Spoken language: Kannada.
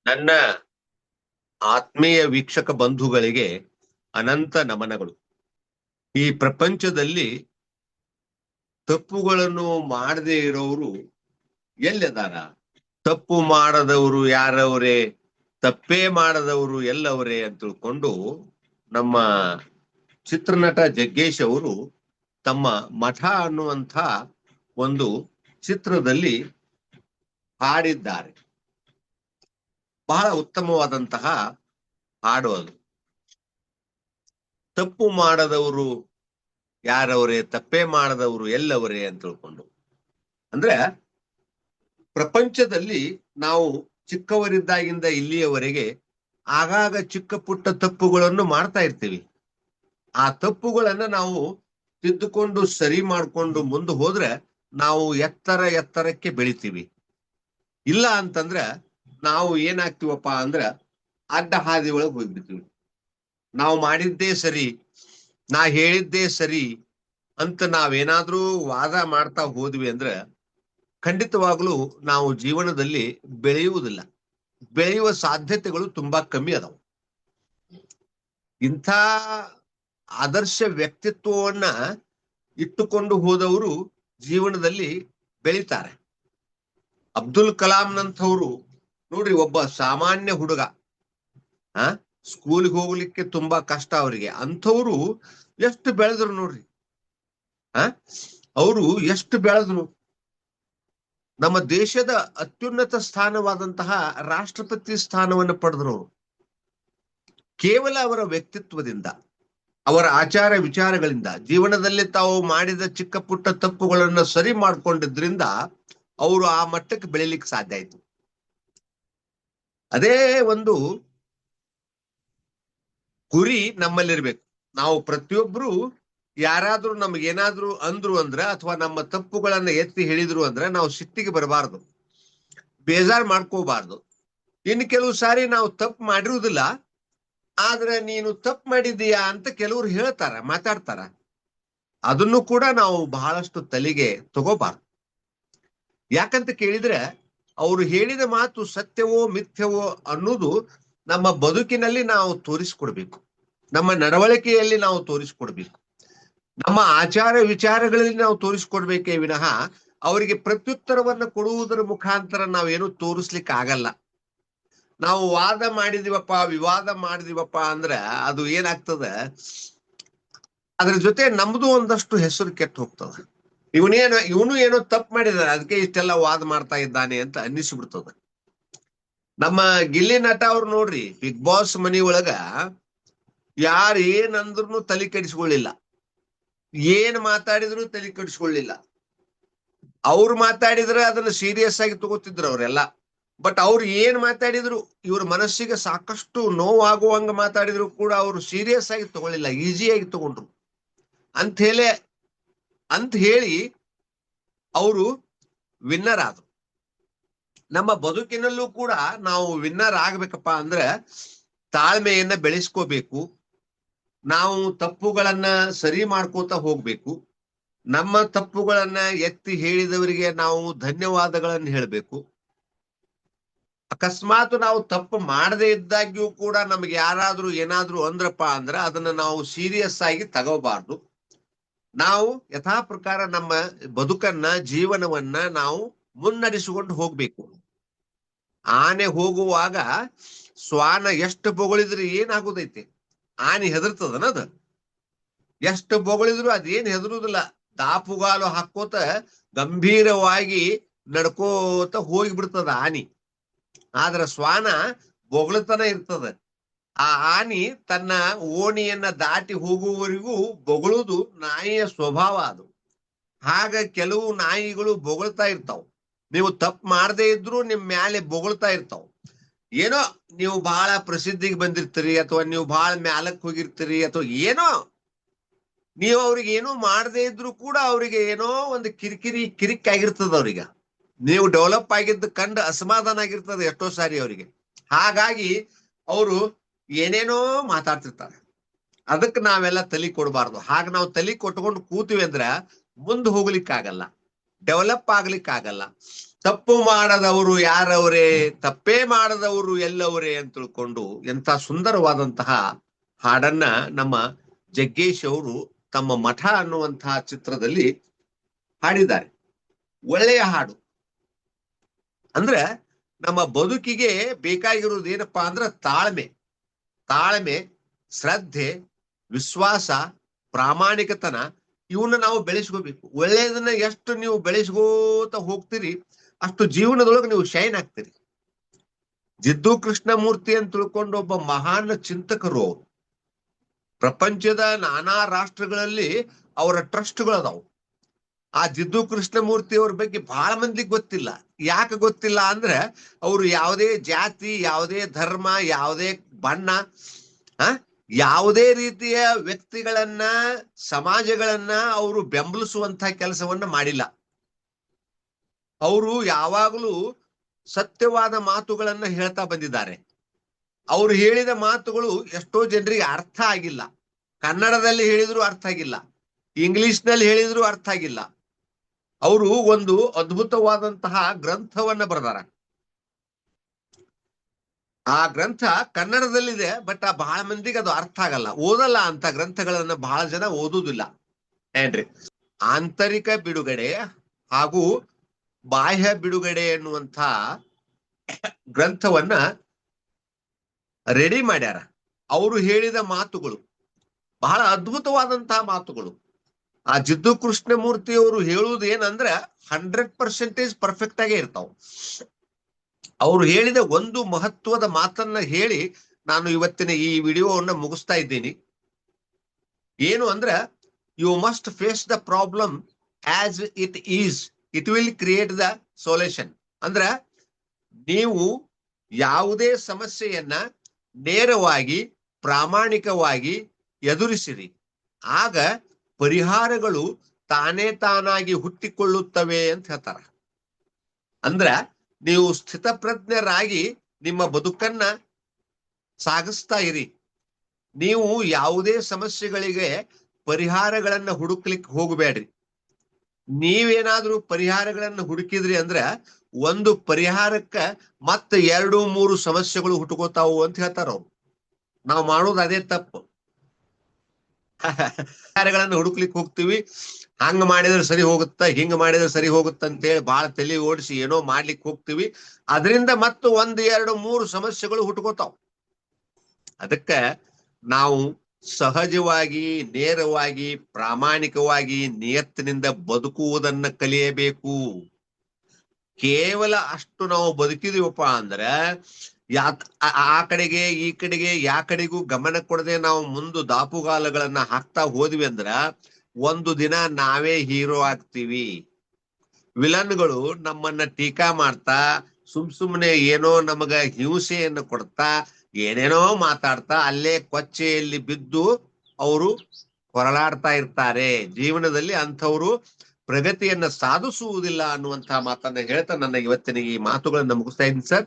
ನನ್ನ ಆತ್ಮೀಯ ವೀಕ್ಷಕ ಬಂಧುಗಳಿಗೆ ಅನಂತ ನಮನಗಳು. ಈ ಪ್ರಪಂಚದಲ್ಲಿ ತಪ್ಪುಗಳನ್ನು ಮಾಡದೇ ಇರೋರು ಎಲ್ಲಿದಾರ? ತಪ್ಪು ಮಾಡದವರು ಯಾರವರೇ? ತಪ್ಪೇ ಮಾಡದವರು ಎಲ್ಲವರೇ ಅಂತ ತಿಳ್ಕೊಂಡು ನಮ್ಮ ಚಿತ್ರನಟ ಜಗ್ಗೇಶ್ ಅವರು ತಮ್ಮ ಮಠ ಅನ್ನುವಂಥ ಒಂದು ಚಿತ್ರದಲ್ಲಿ ಹಾಡಿದ್ದಾರೆ. ಬಹಳ ಉತ್ತಮವಾದಂತಹ ಹಾಡು ಅದು. ತಪ್ಪು ಮಾಡದವರು ಯಾರವರೇ? ತಪ್ಪೇ ಮಾಡದವರು ಎಲ್ಲವರೇ ಅಂತ ತಿಳ್ಕೊಂಡು. ಅಂದ್ರೆ ಪ್ರಪಂಚದಲ್ಲಿ ನಾವು ಚಿಕ್ಕವರಿದ್ದಾಗಿಂದ ಇಲ್ಲಿಯವರೆಗೆ ಆಗಾಗ ಚಿಕ್ಕ ಪುಟ್ಟ ತಪ್ಪುಗಳನ್ನು ಮಾಡ್ತಾ ಇರ್ತೀವಿ. ಆ ತಪ್ಪುಗಳನ್ನ ನಾವು ತಿದ್ದುಕೊಂಡು ಸರಿ ಮಾಡ್ಕೊಂಡು ಮುಂದೆ ಹೋದ್ರೆ ನಾವು ಎತ್ತರಕ್ಕೆ ಬೆಳಿತೀವಿ. ಇಲ್ಲ ಅಂತಂದ್ರ ನಾವು ಏನಾಗ್ತೀವಪ್ಪ ಅಂದ್ರ ಅಡ್ಡ ಹಾದಿ ಒಳಗೆ ಹೋಗ್ಬಿಡ್ತೀವಿ. ನಾವು ಮಾಡಿದ್ದೇ ಸರಿ, ನಾ ಹೇಳಿದ್ದೇ ಸರಿ ಅಂತ ನಾವೇನಾದ್ರೂ ವಾದ ಮಾಡ್ತಾ ಹೋದ್ವಿ ಅಂದ್ರೆ ಖಂಡಿತವಾಗ್ಲೂ ನಾವು ಜೀವನದಲ್ಲಿ ಬೆಳೆಯುವುದಿಲ್ಲ. ಬೆಳೆಯುವ ಸಾಧ್ಯತೆಗಳು ತುಂಬಾ ಕಮ್ಮಿ ಅದಾವ. ಇಂಥ ಆದರ್ಶ ವ್ಯಕ್ತಿತ್ವವನ್ನ ಇಟ್ಟುಕೊಂಡು ಹೋದವರು ಜೀವನದಲ್ಲಿ ಬೆಳೀತಾರೆ. ಅಬ್ದುಲ್ ಕಲಾಂನಂಥವ್ರು ನೋಡ್ರಿ, ಒಬ್ಬ ಸಾಮಾನ್ಯ ಹುಡುಗ, ಸ್ಕೂಲ್ಗೆ ಹೋಗ್ಲಿಕ್ಕೆ ತುಂಬಾ ಕಷ್ಟ ಅವರಿಗೆ. ಅಂಥವ್ರು ಎಷ್ಟು ಬೆಳೆದ್ರು ನೋಡ್ರಿ. ಅವರು ಎಷ್ಟು ಬೆಳೆದ್ರು. ನಮ್ಮ ದೇಶದ ಅತ್ಯುನ್ನತ ಸ್ಥಾನವಾದಂತಹ ರಾಷ್ಟ್ರಪತಿ ಸ್ಥಾನವನ್ನು ಪಡೆದ್ರು. ಕೇವಲ ಅವರ ವ್ಯಕ್ತಿತ್ವದಿಂದ, ಅವರ ಆಚಾರ ವಿಚಾರಗಳಿಂದ, ಜೀವನದಲ್ಲಿ ತಾವು ಮಾಡಿದ ಚಿಕ್ಕ ಪುಟ್ಟ ತಪ್ಪುಗಳನ್ನು ಸರಿ ಮಾಡ್ಕೊಂಡಿದ್ರಿಂದ ಅವರು ಆ ಮಟ್ಟಕ್ಕೆ ಬೆಳಿಲಿಕ್ಕೆ ಸಾಧ್ಯ ಆಯ್ತು. ಅದೇ ಒಂದು ಗುರಿ ನಮ್ಮಲ್ಲಿರ್ಬೇಕು. ನಾವು ಪ್ರತಿಯೊಬ್ರು ಯಾರಾದ್ರೂ ನಮ್ಗೇನಾದ್ರೂ ಅಂದ್ರು ಅಂದ್ರ ಅಥವಾ ನಮ್ಮ ತಪ್ಪುಗಳನ್ನ ಎತ್ತಿ ಹೇಳಿದ್ರು ಅಂದ್ರೆ ನಾವು ಸಿಟ್ಟಿಗೆ ಬರಬಾರ್ದು, ಬೇಜಾರ್ ಮಾಡ್ಕೋಬಾರ್ದು. ಇನ್ನು ಕೆಲವು ಸಾರಿ ನಾವು ತಪ್ಪು ಮಾಡಿರುವುದಿಲ್ಲ, ಆದ್ರೆ ನೀನು ತಪ್ಪು ಮಾಡಿದೀಯಾ ಅಂತ ಕೆಲವರು ಹೇಳ್ತಾರ, ಮಾತಾಡ್ತಾರ. ಅದನ್ನು ಕೂಡ ನಾವು ಬಹಳಷ್ಟು ತಲೆಗೆ ತಗೋಬಾರ್ದು. ಯಾಕಂತ ಕೇಳಿದ್ರೆ ಅವರು ಹೇಳಿದ ಮಾತು ಸತ್ಯವೋ ಮಿಥ್ಯವೋ ಅನ್ನೋದು ನಮ್ಮ ಬದುಕಿನಲ್ಲಿ ನಾವು ತೋರಿಸ್ಕೊಡ್ಬೇಕು, ನಮ್ಮ ನಡವಳಿಕೆಯಲ್ಲಿ ನಾವು ತೋರಿಸ್ಕೊಡ್ಬೇಕು, ನಮ್ಮ ಆಚಾರ ವಿಚಾರಗಳಲ್ಲಿ ನಾವು ತೋರಿಸ್ಕೊಡ್ಬೇಕೇ ವಿನಃ ಅವರಿಗೆ ಪ್ರತ್ಯುತ್ತರವನ್ನು ಕೊಡುವುದರ ಮುಖಾಂತರ ನಾವೇನು ತೋರಿಸ್ಲಿಕ್ಕೆ ಆಗಲ್ಲ. ನಾವು ವಾದ ಮಾಡಿದಿವಪ್ಪ, ವಿವಾದ ಮಾಡಿದಿವಪ್ಪ ಅಂದ್ರ ಅದು ಏನಾಗ್ತದ, ಅದ್ರ ಜೊತೆ ನಮ್ದು ಒಂದಷ್ಟು ಹೆಸರು ಕೆಟ್ಟು ಹೋಗ್ತದ. ಇವನು ಏನೋ ತಪ್ಪು ಮಾಡಿದಾರೆ, ಅದಕ್ಕೆ ಇಷ್ಟೆಲ್ಲ ವಾದ ಮಾಡ್ತಾ ಇದ್ದಾನೆ ಅಂತ ಅನ್ನಿಸ್ಬಿಡ್ತದ. ನಮ್ಮ ಗಿಲ್ಲಿ ನಟ ಅವ್ರು ನೋಡ್ರಿ, ಬಿಗ್ ಬಾಸ್ ಮನಿ ಒಳಗ ಯಾರು ಏನಂದ್ರು ತಲೆ ಕೆಡಿಸ್ಕೊಳ್ಳಿಲ್ಲ, ಏನ್ ಮಾತಾಡಿದ್ರು ತಲೆ ಕೆಡಿಸ್ಕೊಳ್ಳಿಲ್ಲ. ಅವ್ರು ಮಾತಾಡಿದ್ರೆ ಅದನ್ನ ಸೀರಿಯಸ್ ಆಗಿ ತಗೋತಿದ್ರು ಅವರೆಲ್ಲ. ಬಟ್ ಅವ್ರು ಏನ್ ಮಾತಾಡಿದ್ರು, ಇವ್ರ ಮನಸ್ಸಿಗೆ ಸಾಕಷ್ಟು ನೋವಾಗುವಂಗ ಮಾತಾಡಿದ್ರು ಕೂಡ ಅವರು ಸೀರಿಯಸ್ ಆಗಿ ತಗೊಳ್ಳಿಲ್ಲ, ಈಸಿಯಾಗಿ ತಗೊಂಡ್ರು. ಅಂತ ಹೇಳಿ ಅವರು ವಿನ್ನರ್ ಆದ್ರು. ನಮ್ಮ ಬದುಕಿನಲ್ಲೂ ಕೂಡ ನಾವು ವಿನ್ನರ್ ಆಗ್ಬೇಕಪ್ಪ ಅಂದ್ರೆ ತಾಳ್ಮೆಯನ್ನ ಬೆಳೆಸ್ಕೋಬೇಕು. ನಾವು ತಪ್ಪುಗಳನ್ನ ಸರಿ ಮಾಡ್ಕೋತಾ ಹೋಗ್ಬೇಕು. ನಮ್ಮ ತಪ್ಪುಗಳನ್ನ ಎತ್ತಿ ಹೇಳಿದವರಿಗೆ ನಾವು ಧನ್ಯವಾದಗಳನ್ನು ಹೇಳಬೇಕು. ಅಕಸ್ಮಾತ್ ನಾವು ತಪ್ಪು ಮಾಡದೇ ಇದ್ದಾಗ್ಯೂ ಕೂಡ ನಮ್ಗೆ ಯಾರಾದ್ರೂ ಏನಾದ್ರೂ ಅಂದ್ರಪ್ಪ ಅಂದ್ರೆ ಅದನ್ನ ನಾವು ಸೀರಿಯಸ್ ಆಗಿ ತಗೋಬಾರ್ದು. ನಾವು ಯಥಾ ಪ್ರಕಾರ ನಮ್ಮ ಬದುಕನ್ನ, ಜೀವನವನ್ನ ನಾವು ಮುನ್ನಡೆಸಿಕೊಂಡು ಹೋಗ್ಬೇಕು. ಆನೆ ಹೋಗುವಾಗ ಶ್ವಾನ ಎಷ್ಟು ಬೊಗಳಿದ್ರೆ ಏನಾಗುದೈತಿ? ಆನೆ ಹೆದರ್ತದನದ? ಎಷ್ಟು ಬೊಗಳಿದ್ರು ಅದೇನ್ ಹೆದರುದಿಲ್ಲ, ದಾಪುಗಾಲು ಹಾಕೋತ ಗಂಭೀರವಾಗಿ ನಡ್ಕೋತ ಹೋಗಿಬಿಡ್ತದ ಆನಿ. ಆದ್ರ ಶ್ವಾನ ಬೊಗಳತನ ಇರ್ತದ. ಆ ಆನಿ ತನ್ನ ಓಣಿಯನ್ನ ದಾಟಿ ಹೋಗುವವರೆಗೂ ಬೊಗಳುವುದು ನಾಯಿಯ ಸ್ವಭಾವ ಅದು. ಹಾಗ ಕೆಲವು ನಾಯಿಗಳು ಬೊಗಳ್ತಾ ಇರ್ತಾವ. ನೀವು ತಪ್ಪು ಮಾಡದೇ ಇದ್ರು ನಿಮ್ ಮ್ಯಾಲೆ ಬೊಗಳ್ತಾ ಇರ್ತಾವ. ಏನೋ ನೀವು ಬಹಳ ಪ್ರಸಿದ್ಧಿಗೆ ಬಂದಿರ್ತೀರಿ, ಅಥವಾ ನೀವು ಬಹಳ ಮ್ಯಾಲಕ್ ಹೋಗಿರ್ತೀರಿ, ಅಥವಾ ಏನೋ ನೀವು ಅವ್ರಿಗೆ ಏನೋ ಮಾಡದೇ ಇದ್ರು ಕೂಡ ಅವ್ರಿಗೆ ಏನೋ ಒಂದು ಕಿರಿಕ್ ಆಗಿರ್ತದ. ಅವ್ರಿಗೆ ನೀವು ಡೆವಲಪ್ ಆಗಿದ್ದ ಕಂಡು ಅಸಮಾಧಾನ ಆಗಿರ್ತದೆ ಎಷ್ಟೋ ಸಾರಿ ಅವರಿಗೆ. ಹಾಗಾಗಿ ಅವರು ಏನೇನೋ ಮಾತಾಡ್ತಿರ್ತಾರೆ. ಅದಕ್ಕೆ ನಾವೆಲ್ಲ ತಲೆ ಕೊಡಬಾರ್ದು. ಹಾಗ ನಾವು ತಲೆ ಕೊಟ್ಕೊಂಡು ಕೂತೀವಿ ಅಂದ್ರ ಮುಂದೆ ಹೋಗ್ಲಿಕ್ಕಾಗಲ್ಲ, ಡೆವಲಪ್ ಆಗ್ಲಿಕ್ಕಾಗಲ್ಲ. ತಪ್ಪು ಮಾಡದವರು ಯಾರವರೇ, ತಪ್ಪೇ ಮಾಡದವರು ಎಲ್ಲವರೇ ಅಂತ ತಿಳ್ಕೊಂಡು ಎಂತ ಸುಂದರವಾದಂತಹ ಹಾಡನ್ನ ನಮ್ಮ ಜಗ್ಗೇಶ್ ಅವರು ತಮ್ಮ ಮಠ ಅನ್ನುವಂತಹ ಚಿತ್ರದಲ್ಲಿ ಹಾಡಿದ್ದಾರೆ. ಒಳ್ಳೆಯ ಹಾಡು. ಅಂದ್ರೆ ನಮ್ಮ ಬದುಕಿಗೆ ಬೇಕಾಗಿರೋದು ಏನಪ್ಪಾ ಅಂದ್ರೆ ತಾಳ್ಮೆ, ಶ್ರದ್ಧೆ, ವಿಶ್ವಾಸ, ಪ್ರಾಮಾಣಿಕತನ, ಇವನ್ನ ನಾವು ಬೆಳೆಸ್ಕೋಬೇಕು. ಒಳ್ಳೆಯದನ್ನ ಎಷ್ಟು ನೀವು ಬೆಳೆಸ್ಕೋತ ಹೋಗ್ತೀರಿ ಅಷ್ಟು ಜೀವನದೊಳಗೆ ನೀವು ಶೈನ್ ಆಗ್ತೀರಿ. ಜಿದ್ದು ಕೃಷ್ಣಮೂರ್ತಿ ಅಂತ ತಿಳ್ಕೊಂಡು ಒಬ್ಬ ಮಹಾನ್ ಚಿಂತಕರು ಅವರು. ಪ್ರಪಂಚದ ನಾನಾ ರಾಷ್ಟ್ರಗಳಲ್ಲಿ ಅವರ ಟ್ರಸ್ಟ್ಗಳದಾವು. ಆ ಜಿದ್ದು ಕೃಷ್ಣಮೂರ್ತಿ ಅವ್ರ ಬಗ್ಗೆ ಬಹಳ ಮಂದಿಗೆ ಗೊತ್ತಿಲ್ಲ. ಯಾಕೆ ಗೊತ್ತಿಲ್ಲ ಅಂದ್ರೆ ಅವರು ಯಾವುದೇ ಜಾತಿ, ಯಾವುದೇ ಧರ್ಮ, ಯಾವುದೇ ಬಣ್ಣ, ಯಾವುದೇ ರೀತಿಯ ವ್ಯಕ್ತಿಗಳನ್ನ, ಸಮಾಜಗಳನ್ನ ಅವರು ಬೆಂಬಲಿಸುವಂತಹ ಕೆಲಸವನ್ನ ಮಾಡಿಲ್ಲ. ಅವರು ಯಾವಾಗಲೂ ಸತ್ಯವಾದ ಮಾತುಗಳನ್ನ ಹೇಳ್ತಾ ಬಂದಿದ್ದಾರೆ. ಅವರು ಹೇಳಿದ ಮಾತುಗಳು ಎಷ್ಟೋ ಜನರಿಗೆ ಅರ್ಥ ಆಗಿಲ್ಲ. ಕನ್ನಡದಲ್ಲಿ ಹೇಳಿದ್ರು ಅರ್ಥ ಆಗಿಲ್ಲ, ಇಂಗ್ಲಿಷ್ ನಲ್ಲಿ ಹೇಳಿದ್ರು ಅರ್ಥ ಆಗಿಲ್ಲ. ಅವರು ಒಂದು ಅದ್ಭುತವಾದಂತಹ ಗ್ರಂಥವನ್ನ ಬರೆದಾರ. ಆ ಗ್ರಂಥ ಕನ್ನಡದಲ್ಲಿದೆ, ಬಟ್ ಬಹಳ ಮಂದಿಗೆ ಅದು ಅರ್ಥ ಆಗಲ್ಲ, ಓದಲ್ಲ. ಅಂತ ಗ್ರಂಥಗಳನ್ನ ಬಹಳ ಜನ ಓದುವುದಿಲ್ಲ ಏನ್ರಿ. ಆಂತರಿಕ ಬಿಡುಗಡೆ ಹಾಗೂ ಬಾಹ್ಯ ಬಿಡುಗಡೆ ಎನ್ನುವಂಥ ಗ್ರಂಥವನ್ನ ರೆಡಿ ಮಾಡ್ಯಾರ. ಅವರು ಹೇಳಿದ ಮಾತುಗಳು ಬಹಳ ಅದ್ಭುತವಾದಂತಹ ಮಾತುಗಳು. ಆ ಜಿದ್ದು ಕೃಷ್ಣಮೂರ್ತಿ ಅವರು ಹೇಳುವುದು ಏನಂದ್ರ 100% ಪರ್ಫೆಕ್ಟ್ ಆಗೇ ಇರ್ತಾವ. ಅವರು ಹೇಳಿದ ಒಂದು ಮಹತ್ವದ ಮಾತನ್ನ ಹೇಳಿ ನಾನು ಇವತ್ತಿನ ಈ ವಿಡಿಯೋವನ್ನ ಮುಗಿಸ್ತಾ ಇದ್ದೀನಿ. ಏನು ಅಂದ್ರ, you must face the problem as it is, it will create the solution. ಅಂದ್ರ ನೀವು ಯಾವುದೇ ಸಮಸ್ಯೆಯನ್ನ ನೇರವಾಗಿ, ಪ್ರಾಮಾಣಿಕವಾಗಿ ಎದುರಿಸಿರಿ, ಆಗ ಪರಿಹಾರಗಳು ತಾನಾಗಿ ಹುಟ್ಟಿಕೊಳ್ಳುತ್ತವೆ ಅಂತ ಹೇಳ್ತಾರ. ಅಂದ್ರ ನೀವು ಸ್ಥಿತಪ್ರಜ್ಞರಾಗಿ ನಿಮ್ಮ ಬದುಕನ್ನ ಸಾಗಿಸ್ತಾ ಇರಿ. ನೀವು ಯಾವುದೇ ಸಮಸ್ಯೆಗಳಿಗೆ ಪರಿಹಾರಗಳನ್ನ ಹುಡುಕ್ಲಿಕ್ಕೆ ಹೋಗಬೇಡ್ರಿ. ನೀವೇನಾದ್ರೂ ಪರಿಹಾರಗಳನ್ನ ಹುಡುಕಿದ್ರಿ ಅಂದ್ರ ಒಂದು ಪರಿಹಾರಕ್ಕ ಮತ್ತೆ 2-3 ಸಮಸ್ಯೆಗಳು ಹುಟ್ಟುಕೋತಾವು ಅಂತ ಹೇಳ್ತಾರ ಅವ್ರು. ನಾವು ಮಾಡೋದು ಅದೇ ತಪ್ಪು. ಪರಿಹಾರಗಳನ್ನ ಹುಡುಕ್ಲಿಕ್ಕೆ ಹೋಗ್ತೀವಿ, ಹಂಗ ಮಾಡಿದ್ರೆ ಸರಿ ಹೋಗುತ್ತ, ಹಿಂಗ ಮಾಡಿದ್ರೆ ಸರಿ ಹೋಗುತ್ತ ಅಂತೇಳಿ ಬಹಳ ತಲೆ ಓಡಿಸಿ ಏನೋ ಮಾಡ್ಲಿಕ್ಕೆ ಹೋಗ್ತೀವಿ. ಅದರಿಂದ ಮತ್ತು 1-2-3 ಸಮಸ್ಯೆಗಳು ಹುಟ್ಕೋತಾವ್. ಅದಕ್ಕ ನಾವು ಸಹಜವಾಗಿ, ನೇರವಾಗಿ, ಪ್ರಾಮಾಣಿಕವಾಗಿ, ನಿಯತ್ತಿನಿಂದ ಬದುಕುವುದನ್ನ ಕಲಿಯಬೇಕು. ಕೇವಲ ಅಷ್ಟು ನಾವು ಬದುಕಿದೀವಪ್ಪ ಅಂದ್ರ ಆ ಕಡೆಗೆ ಈ ಕಡೆಗೆ ಯಾ ಕಡೆಗೂ ಗಮನ ಕೊಡದೆ ನಾವು ಮುಂದೆ ದಾಪುಗಾಲಗಳನ್ನ ಹಾಕ್ತಾ ಹೋದ್ವಿ ಅಂದ್ರ ಒಂದು ದಿನ ನಾವೇ ಹೀರೋ ಆಗ್ತೀವಿ. ವಿಲನ್ಗಳು ನಮ್ಮನ್ನ ಟೀಕಾ ಮಾಡ್ತಾ, ಸುಮ್ನೆ ಏನೋ ನಮಗ ಹಿಂಸೆಯನ್ನು ಕೊಡ್ತಾ, ಏನೇನೋ ಮಾತಾಡ್ತಾ ಅಲ್ಲೇ ಕೊಚ್ಚೆಯಲ್ಲಿ ಬಿದ್ದು ಅವರು ಹೊರಳಾಡ್ತಾ ಇರ್ತಾರೆ. ಜೀವನದಲ್ಲಿ ಅಂಥವ್ರು ಪ್ರಗತಿಯನ್ನ ಸಾಧಿಸುವುದಿಲ್ಲ ಅನ್ನುವಂತಹ ಮಾತನ್ನ ಹೇಳ್ತಾ ನನ್ನ ಇವತ್ತಿನ ಈ ಮಾತುಗಳನ್ನ ಮುಗಿಸ್ತಾ ಇದ್ದೀನಿ ಸರ್.